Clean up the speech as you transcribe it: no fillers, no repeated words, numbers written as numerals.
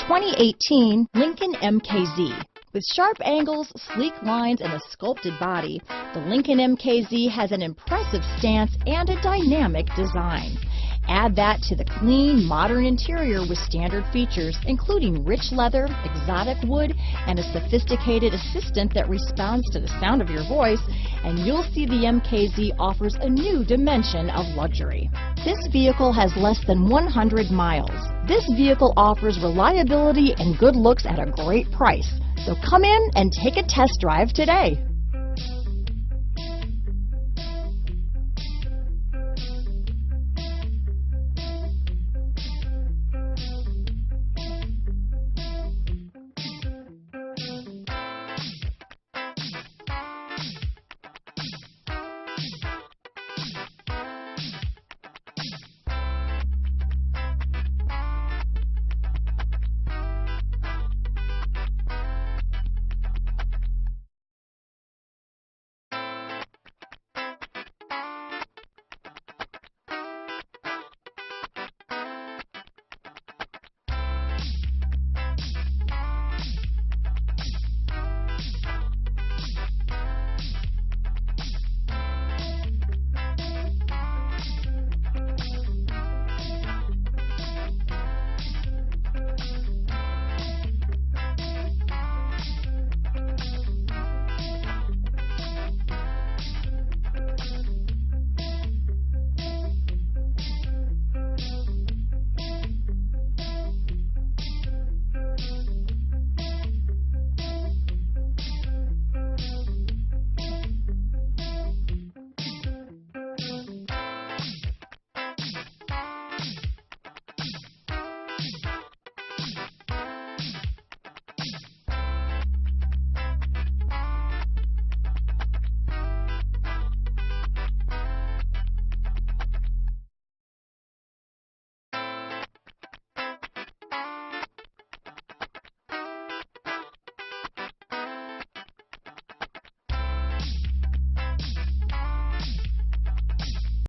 2018 Lincoln MKZ. With sharp angles, sleek lines, and a sculpted body, the Lincoln MKZ has an impressive stance and a dynamic design. Add that to the clean, modern interior with standard features, including rich leather, exotic wood, and a sophisticated assistant that responds to the sound of your voice, and you'll see the MKZ offers a new dimension of luxury. This vehicle has less than 100 miles. This vehicle offers reliability and good looks at a great price. So come in and take a test drive today.